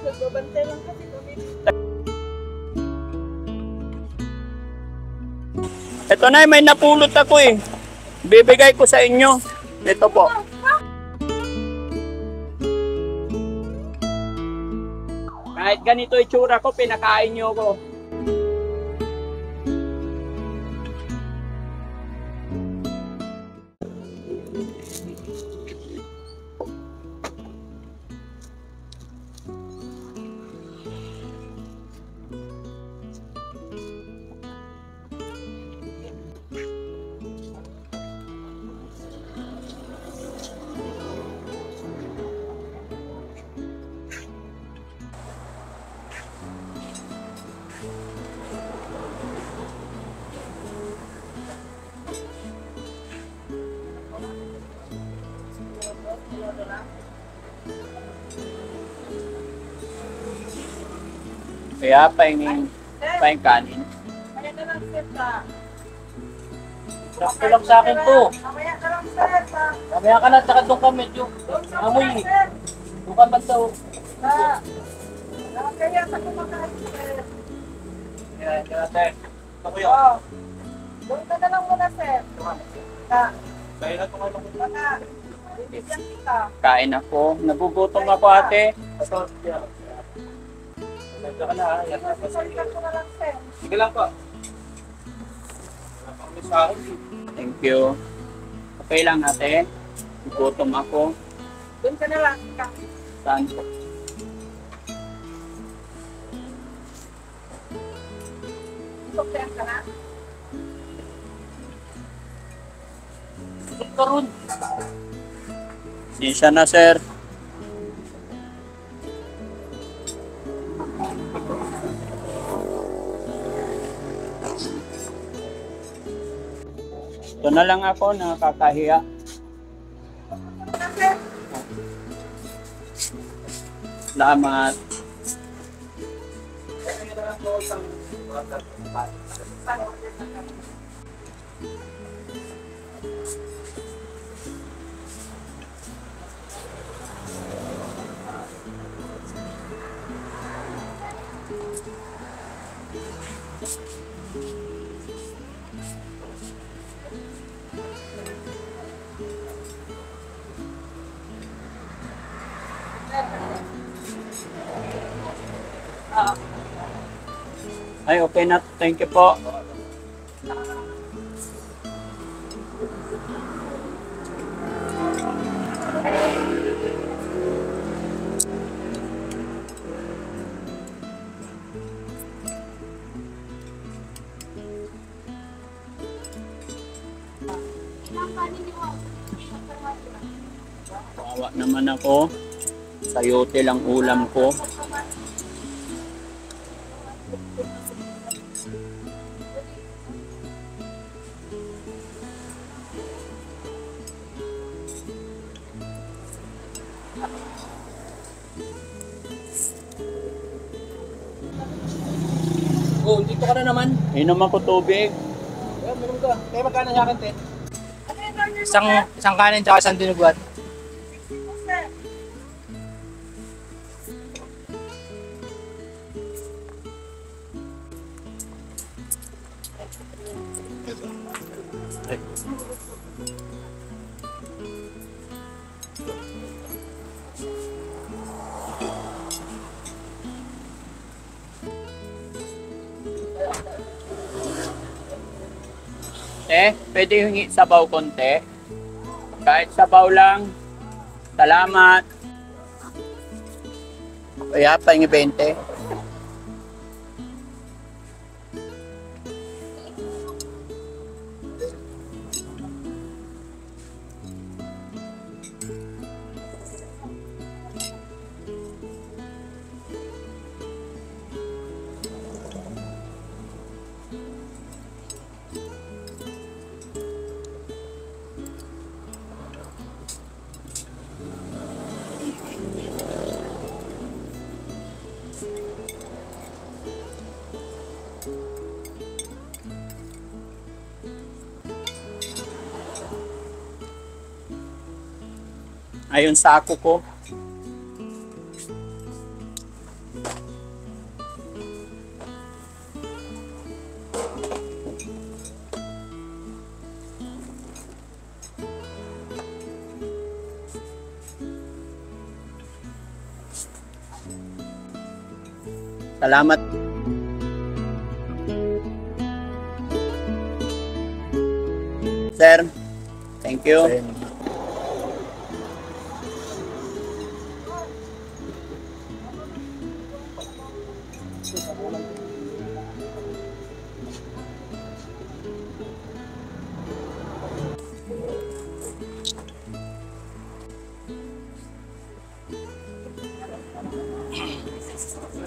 Nagbabantay lang kasi kami. Ito na, may napulot ako eh. Bibigay ko sa inyo. Ito po. Kahit ganito itsura ko, pinakain nyo ko. Kaya pahingin kanin. Kaya na lang, sir, pa. Sakto lang sa akin to. Mamaya ka lang, sir, pa. Mamaya ka na, tsaka doon ka medyo. Doon ka Amoy. muna, sir. Doon ka man daw. Kaya sa kumakain, sir. Kaya, sir. Ako yun. Oo. Doon ka na lang muna, sir. Kaya na itong ano ko. Baka, bibigyan kita. Kain ako. Nagugutom ako ate. Medyo ka na ha. Sasalitan ko na lang, sir. Sige lang po. Wala pang mensahe. Thank you. Okay lang ate. Nagugutom ako. Doon ka na lang. Saan po? Suklihan ka na. Ito ka ron. Sinsya na sir. Ito na lang ako, nakakahiya. Salamat. Ay, okay na. Thank you po. Kawawa naman ako. Sayote lang ulam ko. Oh, dito ka na naman. Inom ako tubig. Kaya, meron ka. Kaya magkano sa akin, te? Ano yung order mo, Isang kanin tsaka isang dinuguan. sir? Pwede hingi sabaw konti. Kahit sabaw lang. Salamat. Kaya pahingi 20. Ayun sa ako ko. Salamat. Sir, thank you.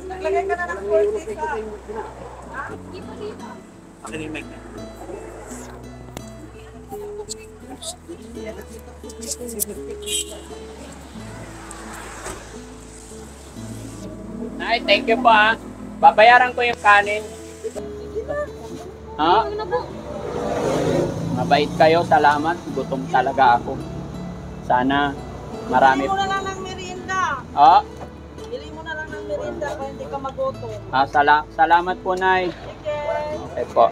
Naglagay ka na ng 40 ka. Akin yung mic. Ay, thank you po ha. Babayaran ko yung kanin. Ha? Mabait kayo, salamat. Gutom talaga ako. Sana marami. Bili mo na lang ng merienda. Ah, Bili mo na lang ng merienda para hindi ka magutom. salamat po, Nay. Sige. Okay po.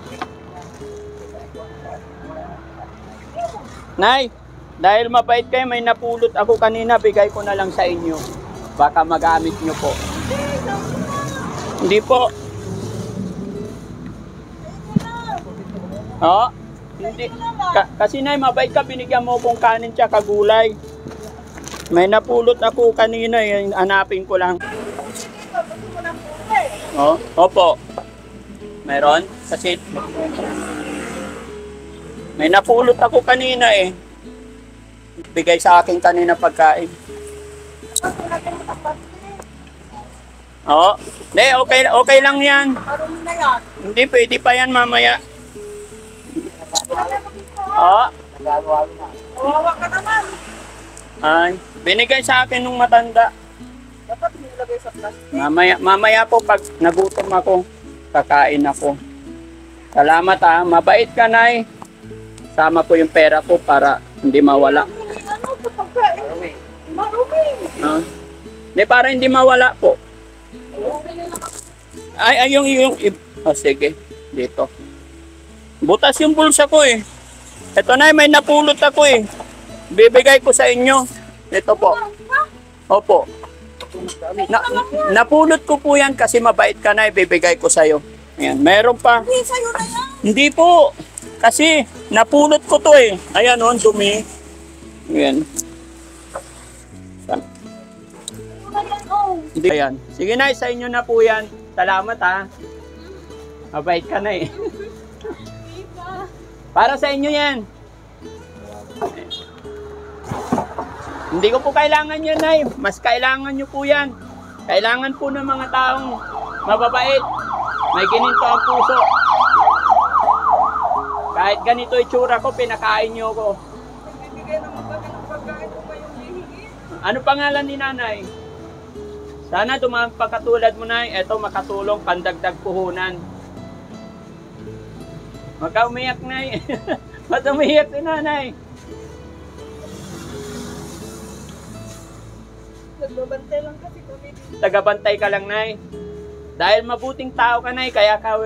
Nay, dahil mabait kayo, may napulot ako kanina, bigay ko na lang sa inyo. Baka magamit nyo po. Hindi po. Oo. Hindi. Kasi Nay, mabait ka, binigyan mo kong kanin tsaka gulay. May napulot ako kanina, yung hanapin ko lang. Oh, opo. Meron? Kasi may napulot ako kanina eh. Bigay sa akin kanina pagkain. Oo. Hindi, okay lang yan. Marumi na yan. Hindi, pwede pa yan mamaya. Oo. Kawawa ka naman. Ay, binigay sa akin nung matanda. Dapat nilagay sa plastic. Mamaya po pag nagutom ako, kakain ako. Salamat ha. Mabait ka, Nay. Sama po yung pera ko para hindi mawala. Ano ito pagkain? Marumi. Hindi, para hindi mawala po. Ay, yung oh, sige. Dito. Butas yung bulsa ko eh. Ito na, may napulot ako eh. Bibigay ko sa inyo. Ito po. Opo. Napulot ko po yan kasi mabait ka na, ibibigay ko sa'yo. Ayan, meron pa. Hindi, sa'yo na yan. Hindi po. Kasi napulot ko to eh. Ayan o, dumi. Ayan. Hindi. Ayan. Sige na, sa inyo na po yan. Salamat ha. Mabait ka na eh. Para sa inyo yan. Hindi ko po kailangan yan, Nay. Mas kailangan nyo po yan. Kailangan po ng mga taong mababait. May gininto ang puso. Kahit ganito itsura ko, pinakain nyo ko. Bibigay naman kami ng pagkain ko kayong hihingi. Ano pangalan ni Nanay? Sana dumami pa katulad mo, Nay. Eto, makatulong, pandagdag puhunan. Huwag ka umiyak, Nay. Ba't umiyak si Nanay? Nagbabantay lang kasi kami dito. Tagabantay ka lang, Nay. Dahil mabuting tao ka, Nay, kaya ka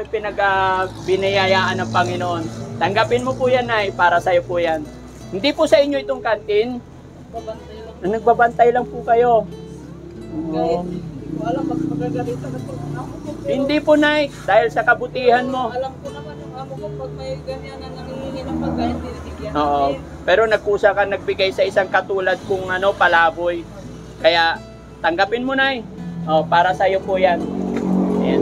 binayayaan ng Panginoon. Tanggapin mo po yan, Nay, para sa'yo po yan. Hindi po sa inyo itong kantin. Nagbabantay lang. Nagbabantay lang po kayo. Kahit hindi ko alam, mas magagalitan ako ng amo ko. Pero Hindi po, Nay, dahil sa kabutihan mo. alam ko naman yung amo ko pag may ganyan na nangihingi ng pagkain, binibigyan Oo. namin. Pero nagkusa ka nagbigay sa isang katulad kung palaboy. Kaya tanggapin mo, Nay. Oh, para sa iyo po 'yan. Ayan.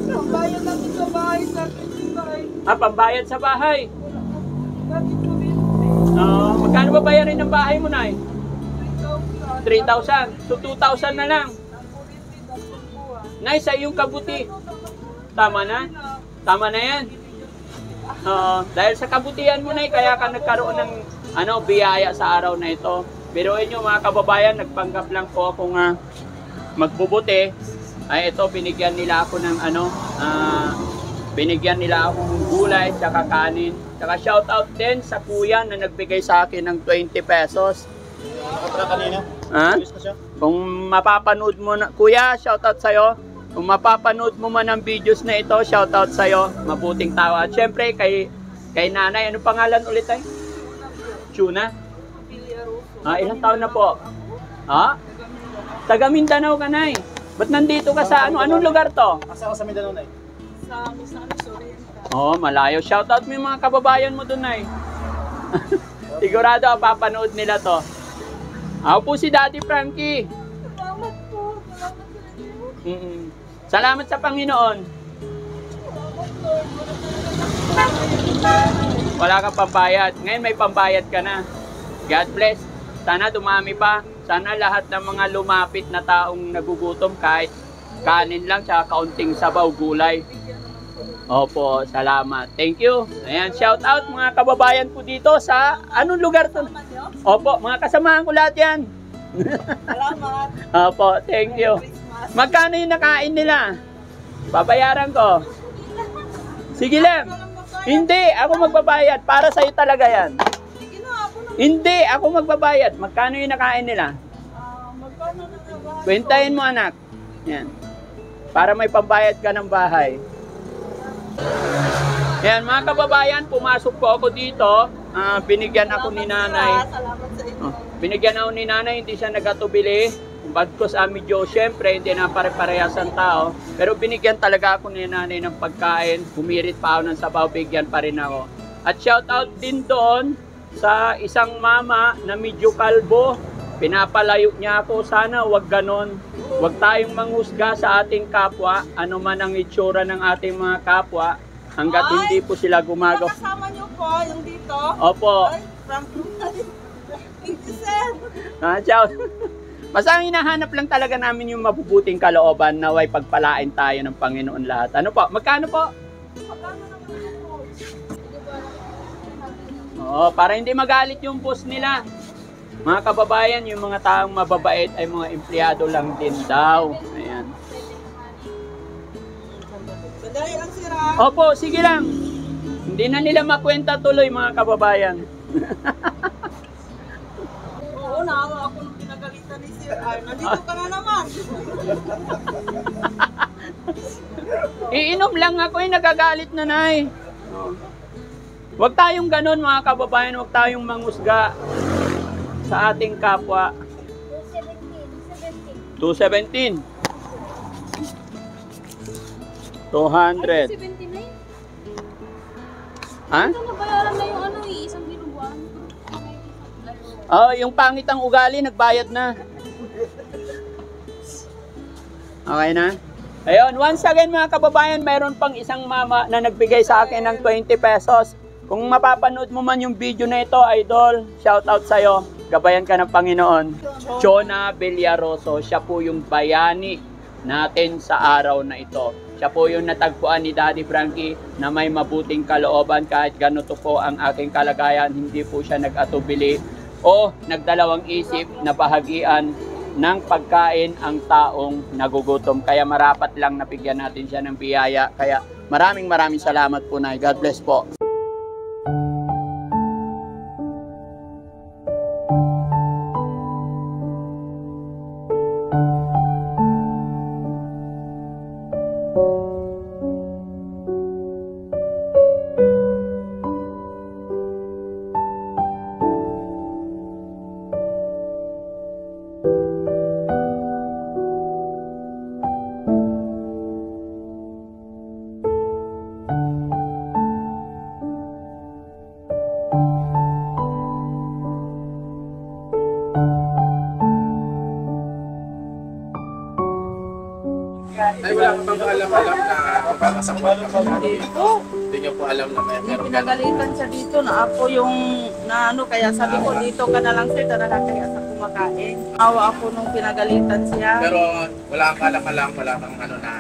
Pambayad namin sa bahay, sa bahay. Pambayad sa bahay. Gamit ko rin. Magkano ba bayarin ng bahay mo, Nay? 3,000. 3,000. So 2,000 na lang. Nay, sa iyong kabuti. Tama na? Tama na 'yan. Dahil sa kabutihan mo, Nay, kaya ka nagkaroon ng biyaya sa araw na ito. Biruin nyo mga kababayan, nagpanggap lang po ako nga magbubuti. Ay ito, binigyan nila ako ng binigyan nila akong gulay tsaka kanin. Tsaka shoutout din sa kuya na nagbigay sa akin ng 20 pesos. Kanina. Ha? Kung mapapanood mo na, kuya, shoutout sa'yo. Kung mapapanood mo man ang videos na ito, shoutout sa'yo. Mabuting tao. At syempre, kay nanay, ano pangalan ulit ay? Tuna? Ilang taon na po? Ha? Taga Mindanao ka, Nay. Ba't nandito ka sa ano? Anong lugar to? Asa ako sa Mindanao, Nay? Sa Misamis Oriental. Oh, malayo. Shoutout mo yung mga kababayan mo doon, Nay. Sigurado papanood nila to. Ako po si Daddy Frankie. Salamat po. Salamat sa inyo. Salamat sa Panginoon. Wala kang pambayad. Ngayon may pambayad ka na. God bless. Sana dumami pa. Sana lahat ng mga lumapit na taong nagugutom kahit kanin lang tsaka kaunting sabaw gulay. Opo, salamat. Thank you. Ayan, shout out mga kababayan po dito sa anong lugar to? Opo, mga kasamahan ko lahat yan. Salamat. Opo, thank you. Christmas. Magkano yung nakain nila? Babayaran ko. Sige lang. Hindi, ako magbabayad. Para sa'yo talaga yan. Sige na, ako na. Hindi, ako magbabayad. Magkano yung nakain nila? Magkano na nabahan? Kwentahin mo, anak. Yan. Para may pambayad ka ng bahay. Yan, mga kababayan, pumasok po ako dito. Binigyan ako ni nanay. Salamat sa inyo. Binigyan ako ni nanay, hindi siya nagatubili. Bagkos medyo, syempre, hindi na pare-parehas ang tao. Pero binigyan talaga ako ni nanay ng pagkain. Humirit pa ako ng sabaw, bigyan pa rin ako. At shoutout din doon sa isang mama na medyo kalbo. Pinapalayo niya ako, sana wag ganon. Wag tayong manghusga sa ating kapwa, ano man ang itsura ng ating mga kapwa, hanggat hindi po sila gumagawa. Kasama niyo po, yung dito. Opo. Ay, Frank. Thank you, sir. Ciao. Basta ang hinahanap lang talaga namin yung mabubuting kalooban, naway pagpalain tayo ng Panginoon lahat. Ano po? Magkano po? Magkano naman po? Oo, para hindi magalit yung boss nila. Mga kababayan, yung mga taong mababait ay mga empleyado lang din daw. Ayan. Sandali lang, sir. Opo, sige lang. Hindi na nila makwenta tuloy, mga kababayan. Oo, naawa ako nung pinagalitan ni Sir Ar. Nandito ka na naman. Iinom lang ako, nagagalit na, Nay. Huwag tayong ganun, mga kababayan. Huwag tayong mangusga sa ating kapwa. 217. 200. 79? Ha? Ito nabayaran na yung ano eh, isang binubuan. Oh, yung pangit ang ugali, nagbayad na. Okay na? Ayun, once again mga kababayan, mayroon pang isang mama na nagbigay sa akin ng 20 pesos. Kung mapapanood mo man yung video na ito, idol, shout out sa'yo. Gabayan ka ng Panginoon. Chona Villaroso, siya po yung bayani natin sa araw na ito. Siya po yung natagpuan ni Daddy Frankie na may mabuting kalooban kahit ganito po ang aking kalagayan. Hindi po siya nag-atubili o nagdalawang isip na bahagian ng pagkain ang taong nagugutom. Kaya marapat lang nabigyan natin siya ng biyaya. Kaya maraming salamat po, Nay. God bless po. Ay, wala ka bang alam na magkakasangkot ka po dito? Hindi niyo po alam na meron ka. Pinagalitan siya dito na ako yung na ano, kaya sabi ko dito ka na lang, sir, talaga kaya sa kumakain. Awa ako nung pinagalitan siya. Pero wala kang alam, wala kang ano na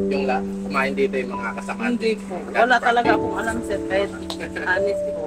yung kumain dito yung mga kasama. Hindi po. Wala talaga akong alam, sir, kahit honest po.